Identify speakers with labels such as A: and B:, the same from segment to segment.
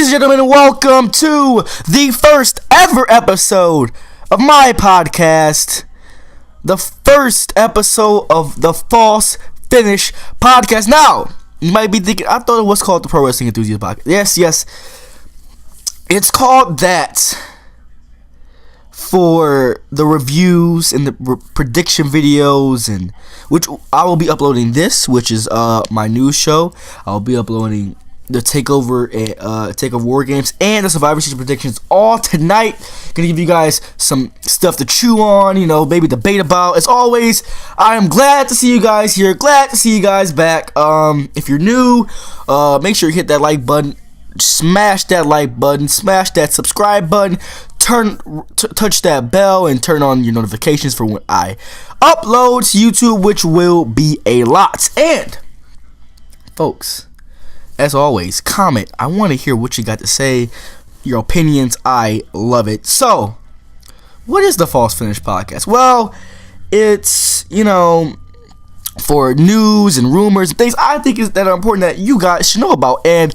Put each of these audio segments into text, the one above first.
A: Ladies and gentlemen, welcome to the first ever episode of my podcast. The first episode of the False Finish podcast. Now, you might be thinking, I thought it was called the Pro Wrestling Enthusiast podcast. Yes. It's called that for the reviews and the prediction videos, and which I will be uploading this, which is my news show. I'll be uploading the Takeover War Games and the Survivor Series predictions all tonight. Gonna give you guys some stuff to chew on, maybe debate about. As always, I am glad to see you guys here. Glad to see you guys back. If you're new, make sure you hit that like button. Smash that like button. Smash that subscribe button. Touch that bell and turn on your notifications for when I upload to YouTube, which will be a lot. And folks, as always, comment. I want to hear what you got to say, your opinions. I love it. So, what is the False Finish podcast? Well, it's, for news and rumors and things I think that are important that you guys should know about. And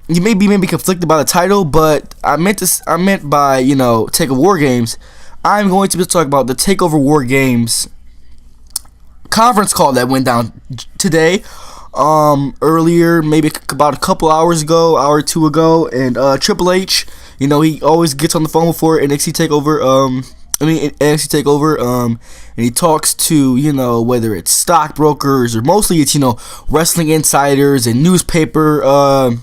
A: you may be conflicted by the title, but I meant by, Takeover War Games. I'm going to be talking about the Takeover War Games conference call that went down today. Earlier, maybe about a couple hours ago, hour or two ago, and Triple H, he always gets on the phone before NXT Takeover, and he talks to, whether it's stockbrokers or mostly it's, wrestling insiders and newspaper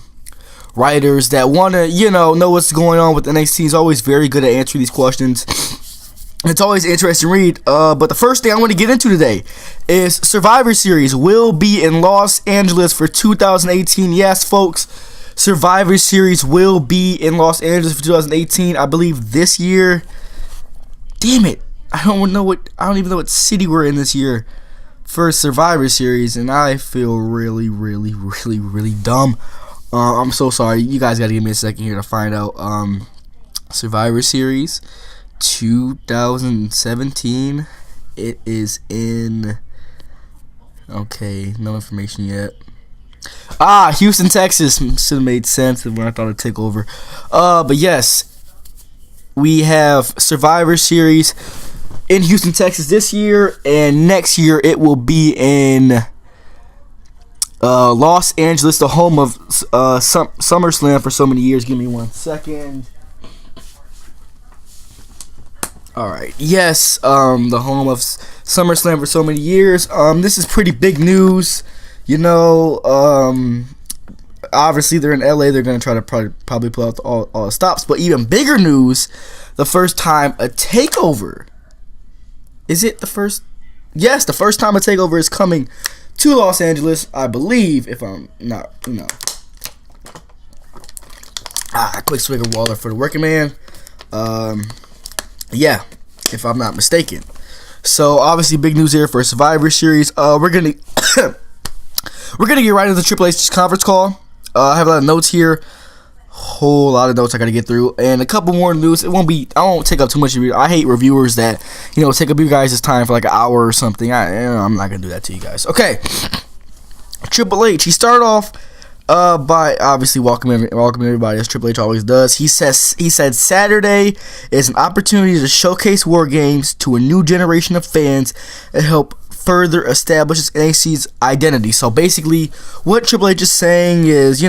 A: writers that want to, know what's going on with NXT. He's always very good at answering these questions. It's always an interesting read, but the first thing I want to get into today is Survivor Series will be in Los Angeles for 2018. Yes, folks, Survivor Series will be in Los Angeles for 2018. I believe this year. Damn it, I don't even know what city we're in this year for Survivor Series, and I feel really, really, really, really dumb. I'm so sorry. You guys got to give me a second here to find out. Survivor Series 2017. It is in. Okay, no information yet. Houston, Texas. Should have made sense when I thought it'd take over. But yes, we have Survivor Series in Houston, Texas this year, and next year it will be in Los Angeles, the home of SummerSlam for so many years. Give me 1 second. Alright, yes, the home of SummerSlam for so many years. This is pretty big news. Obviously they're in LA. They're going to try to probably pull out all the stops. But even bigger news, the first time a takeover. Is it the first? Yes, the first time a takeover is coming to Los Angeles, I believe, if I'm not, quick swig of water for the working man. Yeah, if I'm not mistaken. So obviously big news here for Survivor Series. We're gonna get right into the Triple H conference call. I have a lot of notes here, whole lot of notes I gotta get through, and a couple more news. I won't take up too much of you. I hate reviewers that take up you guys' time for like an hour or something. I'm not gonna do that to you guys. Okay, Triple H. He started off by obviously welcoming everybody, as Triple H always does. He said Saturday is an opportunity to showcase War Games to a new generation of fans and help further establishes NXT's identity. So basically, what Triple H is saying is,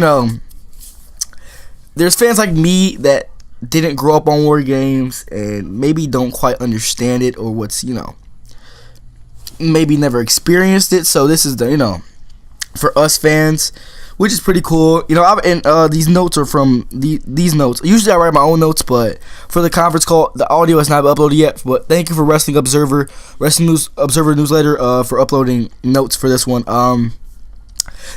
A: there's fans like me that didn't grow up on War Games and maybe don't quite understand it, or what's, maybe never experienced it. So this is the, for us fans, which is pretty cool. These notes are from these notes. Usually I write my own notes, but for the conference call, the audio has not been uploaded yet. But thank you for Wrestling Observer newsletter for uploading notes for this one.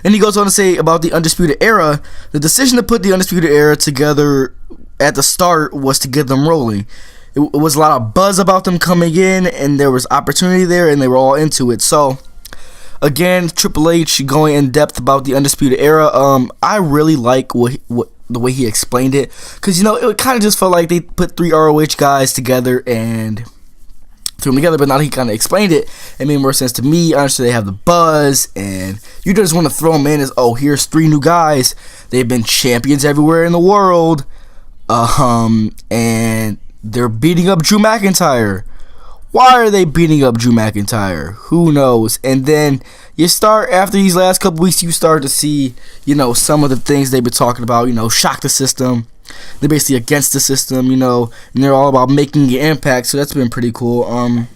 A: Then he goes on to say about the Undisputed Era. The decision to put the Undisputed Era together at the start was to get them rolling. It was a lot of buzz about them coming in, and there was opportunity there, and they were all into it. So again, Triple H going in depth about the Undisputed Era. I really like the way he explained it, because it kind of just felt like they put three ROH guys together and threw them together, but now he kind of explained it. It made more sense to me. Honestly, they have the buzz, and you just want to throw them in as, oh, here's 3 new guys. They've been champions everywhere in the world, and they're beating up Drew McIntyre. Why are they beating up Drew McIntyre? Who knows? And then you start, after these last couple weeks, you start to see, some of the things they've been talking about, shock the system. They're basically against the system, and they're all about making an impact, so that's been pretty cool. And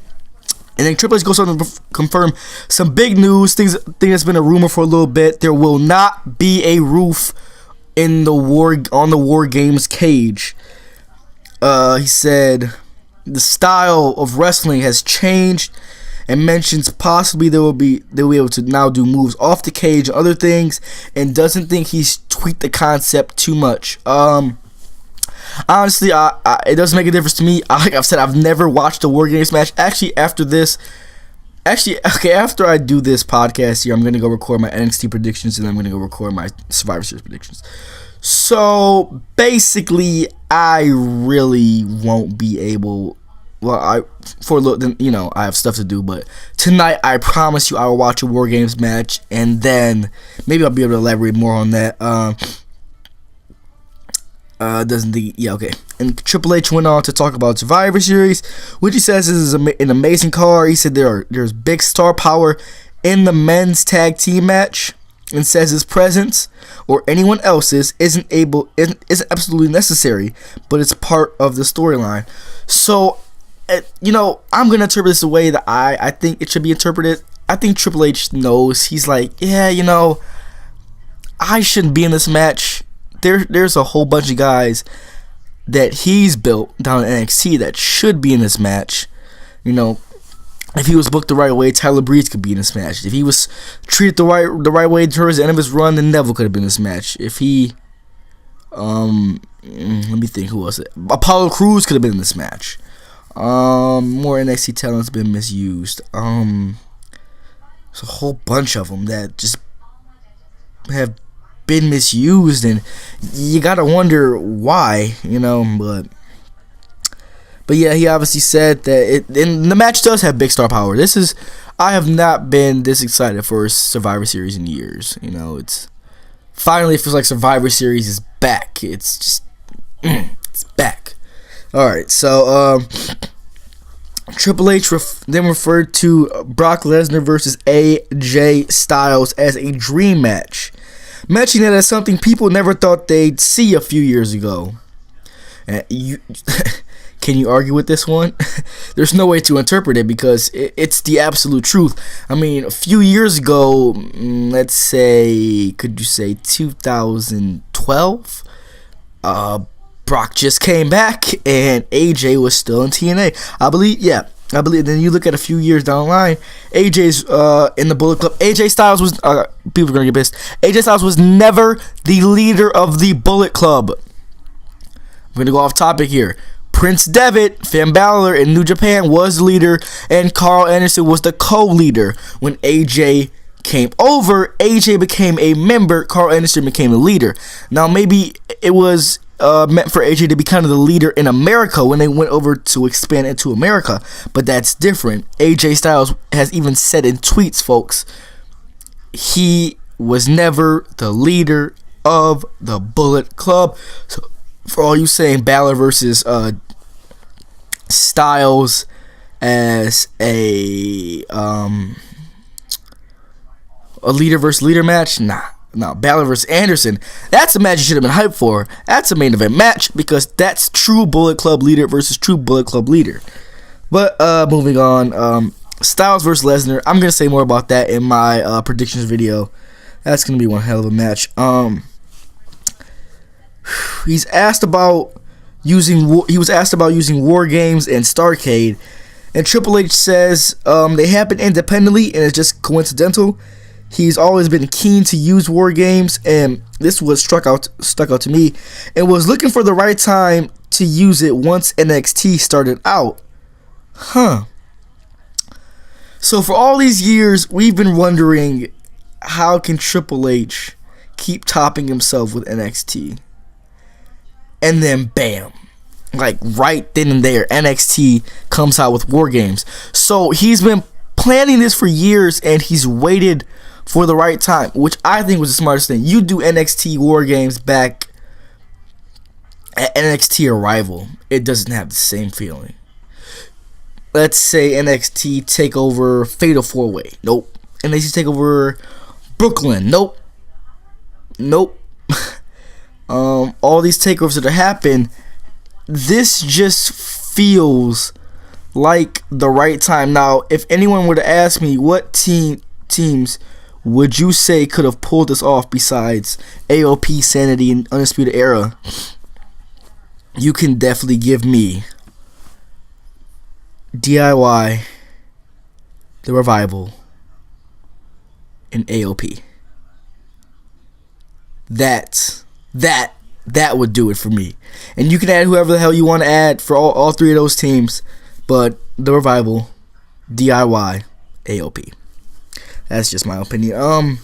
A: then Triple H goes on to confirm some big news, thing that's been a rumor for a little bit. There will not be a roof on the War Games cage. He said the style of wrestling has changed, and mentions possibly they'll be able to now do moves off the cage and other things, and doesn't think he's tweaked the concept too much. Honestly, it doesn't make a difference to me. Like I've said, I've never watched a War Games match. After I do this podcast here, I'm going to go record my NXT predictions, and I'm going to go record my Survivor Series predictions. So, basically, I really won't be able... Well, I have stuff to do, but tonight, I promise you, I will watch a War Games match, and then maybe I'll be able to elaborate more on that. Okay. And Triple H went on to talk about Survivor Series, which he says is an amazing card. He said there's big star power in the men's tag team match, and says his presence or anyone else's isn't absolutely necessary, but it's part of the storyline. So, I'm gonna interpret this the way that I think it should be interpreted. I think Triple H knows. He's like, yeah, I shouldn't be in this match. There's a whole bunch of guys that he's built down in NXT that should be in this match. If he was booked the right way, Tyler Breeze could be in this match. If he was treated the right way towards the end of his run, then Neville could have been in this match. If he, let me think, who was it? Apollo Crews could have been in this match. More NXT talent's been misused. There's a whole bunch of them that just have been misused, and you gotta wonder why, but yeah, he obviously said that and the match does have big star power. I have not been this excited for a Survivor Series in years. It's finally, it feels like Survivor Series is back. It's just it's back. All right, so Triple H then referred to Brock Lesnar versus AJ Styles as a dream match, mentioning that as something people never thought they'd see a few years ago. Can you argue with this one? There's no way to interpret it because it's the absolute truth. I mean, a few years ago, let's say, could you say 2012? Brock just came back and AJ was still in TNA. I believe. Then you look at a few years down the line, AJ's in the Bullet Club. AJ Styles was, people are going to get pissed. AJ Styles was never the leader of the Bullet Club. I'm going to go off topic here. Prince Devitt, Finn Balor in New Japan was the leader, and Carl Anderson was the co-leader. When AJ came over, AJ became a member, Carl Anderson became the leader. Now, maybe it was meant for AJ to be kind of the leader in America when they went over to expand into America, but that's different. AJ Styles has even said in tweets, folks, he was never the leader of the Bullet Club. So, for all you saying Balor versus Styles as a leader versus leader match, nah, Balor versus Anderson, that's a match you should have been hyped for. That's a main event match because that's true Bullet Club leader versus true Bullet Club leader. But moving on, Styles versus Lesnar, I'm gonna say more about that in my predictions video. That's gonna be one hell of a match. He was asked about using War Games and Starrcade, and Triple H says they happen independently and it's just coincidental. He's always been keen to use War Games, and this was stuck out to me, and was looking for the right time to use it once NXT started out. So for all these years, we've been wondering, how can Triple H keep topping himself with NXT? And then bam, like right then and there, NXT comes out with War Games. So he's been planning this for years, and he's waited for the right time, which I think was the smartest thing. You do NXT War Games back at NXT Arrival, it doesn't have the same feeling. Let's say NXT Takeover Fatal 4-Way. Nope. NXT Takeover Brooklyn. Nope. All these takeovers that happen, this just feels like the right time. Now, if anyone were to ask me what teams would you say could have pulled this off besides AOP, Sanity, and Undisputed Era, you can definitely give me DIY, The Revival, and AOP. That would do it for me. And you can add whoever the hell you want to add for all three of those teams, but The Revival, DIY, AOP. That's just my opinion.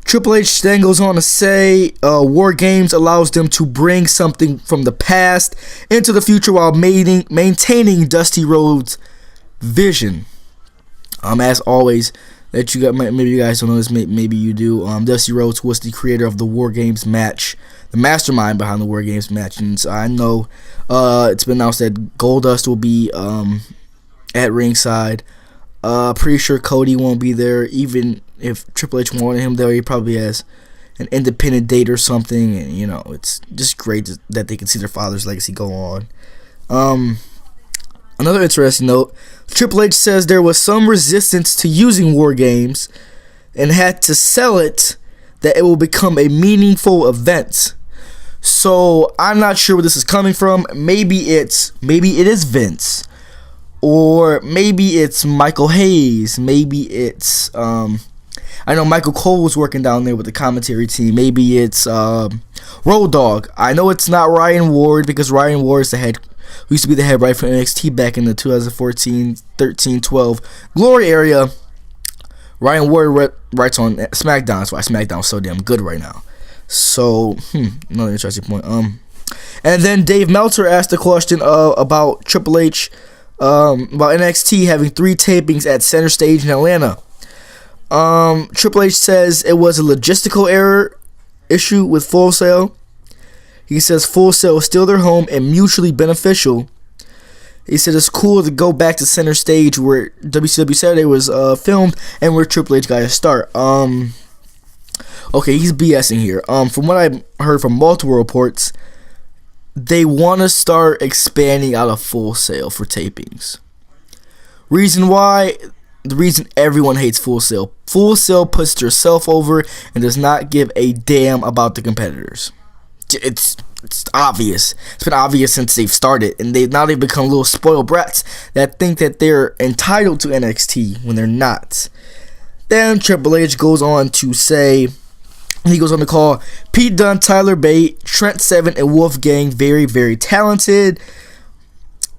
A: Triple H then goes on to say, War Games allows them to bring something from the past into the future while maintaining Dusty Rhodes' vision. As always, that you got, maybe you guys don't know this, maybe you do. Dusty Rhodes was the creator of the War Games match, the mastermind behind the War Games match, and so I know it's been announced that Goldust will be at ringside. Pretty sure Cody won't be there, even if Triple H wanted him there. He probably has an independent date or something, and you know, it's just great that they can see their father's legacy go on. Another interesting note, Triple H says there was some resistance to using War Games and had to sell it that it will become a meaningful event. So I'm not sure where this is coming from. Maybe it is Vince, or maybe it's Michael Hayes. Maybe it's I know Michael Cole was working down there with the commentary team. Maybe it's Road Dogg. I know it's not Ryan Ward, because Ryan Ward is the head, who used to be the head right for NXT back in the 2014, 13, 12 glory area. Ryan Ward writes on SmackDown. That's why SmackDown is so damn good right now. So, another interesting point. And then Dave Meltzer asked a question about Triple H, about NXT having 3 tapings at Center Stage in Atlanta. Triple H says it was a logistical error issue with Full Sail. He says Full Sail is still their home and mutually beneficial. He said it's cool to go back to Center Stage where WCW Saturday was filmed and where Triple H got to start. Okay, he's BSing here. From what I heard from multiple reports, they want to start expanding out of Full Sail for tapings. Reason why? The reason everyone hates Full Sail. Full Sail puts herself over and does not give a damn about the competitors. It's obvious. It's been obvious since they've started, and they've become little spoiled brats that think that they're entitled to NXT when they're not. Then Triple H goes on to say, he goes on to call Pete Dunne, Tyler Bate, Trent Seven, and Wolfgang very, very talented.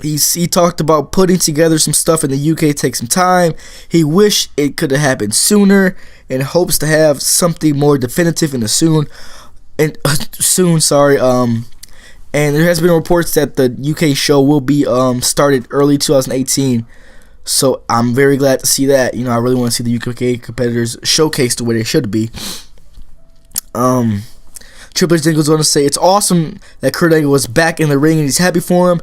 A: He talked about putting together some stuff in the UK take some time. He wished it could have happened sooner and hopes to have something more definitive in the soon. And there has been reports that the UK show will be started early 2018. So I'm very glad to see that. You know, I really want to see the UK competitors showcased the way they should be. Triple H then goes on to say it's awesome that Kurt Angle was back in the ring and he's happy for him.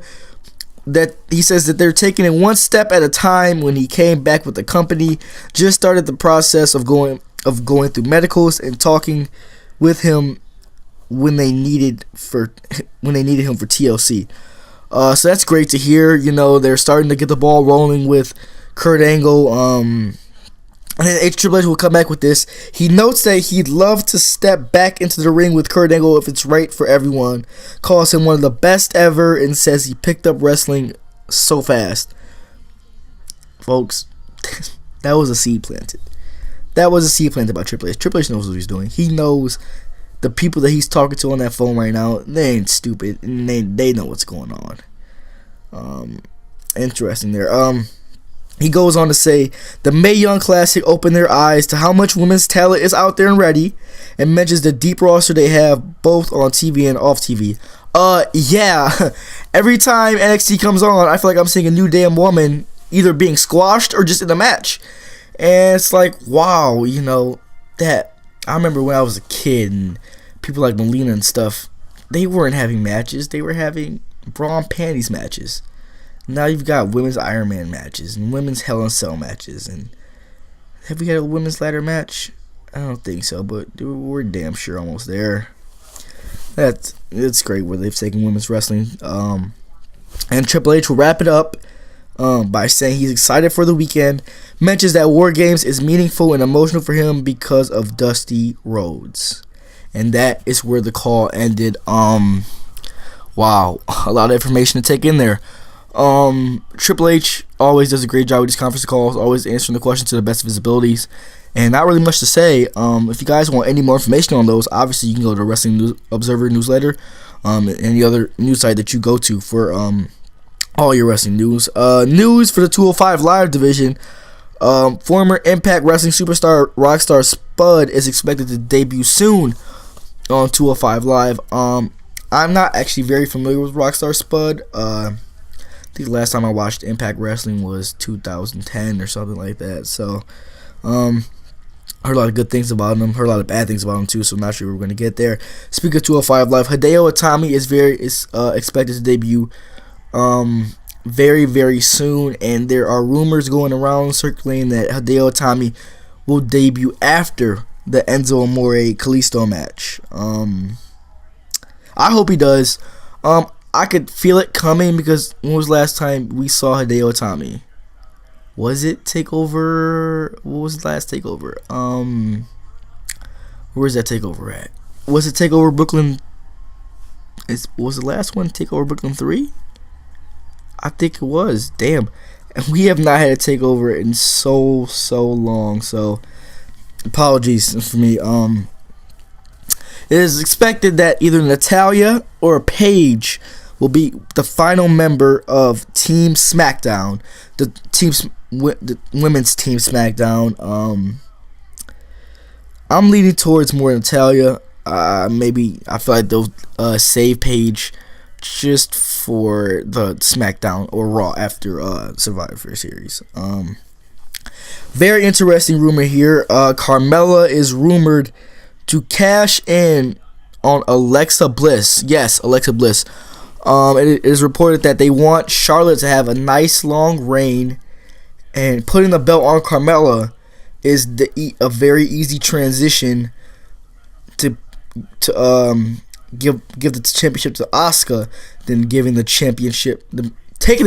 A: That he says that they're taking it one step at a time. When he came back with the company, just started the process of going through medicals and talking with him when they needed him for TLC. So that's great to hear. You know, they're starting to get the ball rolling with Kurt Angle. And then Triple H will come back with this. He notes that he'd love to step back into the ring with Kurt Angle if it's right for everyone. Calls him one of the best ever and says he picked up wrestling so fast. Folks, that was a seed planted. That was a seed planted by Triple H. Triple H knows what he's doing. He knows the people that he's talking to on that phone right now, they ain't stupid. And they know what's going on. Interesting there. He goes on to say the Mae Young Classic opened their eyes to how much women's talent is out there and ready, and mentions the deep roster they have both on TV and off TV. Yeah. Every time NXT comes on, I feel like I'm seeing a new damn woman either being squashed or just in a match. And it's like, wow, that I remember when I was a kid and people like Melina and stuff, they weren't having matches, they were having bra and panties matches. Now you've got women's Iron Man matches and women's Hell in a Cell matches. And have we had a women's ladder match? I don't think so, but we're damn sure almost there. It's great where they've taken women's wrestling. And Triple H will wrap it up by saying he's excited for the weekend. Mentions that War Games is meaningful and emotional for him because of Dusty Rhodes. And that is where the call ended. Wow, a lot of information to take in there. Triple H always does a great job with these conference calls, always answering the questions to the best of his abilities. And not really much to say. If you guys want any more information on those, obviously you can go to Wrestling News Observer newsletter, and any other news site that you go to for all your wrestling news. News for the 205 Live division. Former Impact Wrestling superstar Rockstar Spud is expected to debut soon on 205 Live. I'm not actually very familiar with Rockstar Spud. I think the last time I watched Impact Wrestling was 2010 or something like that. So, heard a lot of good things about him. Heard a lot of bad things about him too. So I'm not sure we're going to get there. Speaking of 205 Live, Hideo Itami is expected to debut very, very soon, and there are rumors going around circulating that Hideo Itami will debut after the Enzo Amore Kalisto match. I hope he does. I could feel it coming because when was the last time we saw Hideo Itami? Was it Takeover? What was the last Takeover? Where's that Takeover at? Was it Takeover Brooklyn? Was the last one Takeover Brooklyn 3? I think it was. Damn. And we have not had a Takeover in so long. So, apologies for me. It is expected that either Natalya or Paige will be the final member of Team SmackDown, the women's Team SmackDown. I'm leaning towards more Natalya. Maybe I feel like they'll save Paige just for the SmackDown or Raw after Survivor Series. Very interesting rumor here. Carmella is rumored to cash in on Alexa Bliss. Yes, Alexa Bliss. It is reported that they want Charlotte to have a nice long reign, and putting the belt on Carmella is a very easy transition to give the championship to Asuka, then taking the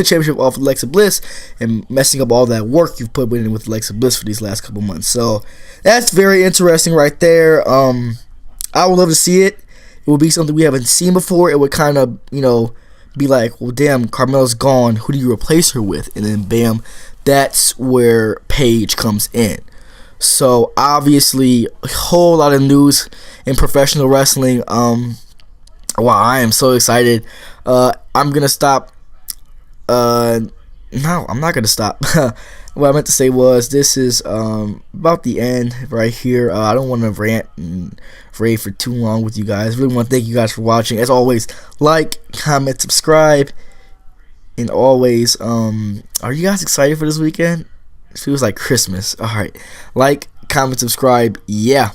A: championship off Alexa Bliss and messing up all that work you've put in with Alexa Bliss for these last couple months. So that's very interesting right there. I would love to see it. It would be something we haven't seen before. It would kind of, be like, well, damn, Carmella's gone. Who do you replace her with? And then, bam, that's where Paige comes in. So, obviously, a whole lot of news in professional wrestling. Wow, I am so excited. I'm going to stop. No, I'm not going to stop. What I meant to say was this is about the end right here. I don't want to rant and rave for too long with you guys. Really want to thank you guys for watching. As always, like, comment, subscribe, and always, are you guys excited for this weekend? It feels like Christmas. All right, like, comment, subscribe. Yeah.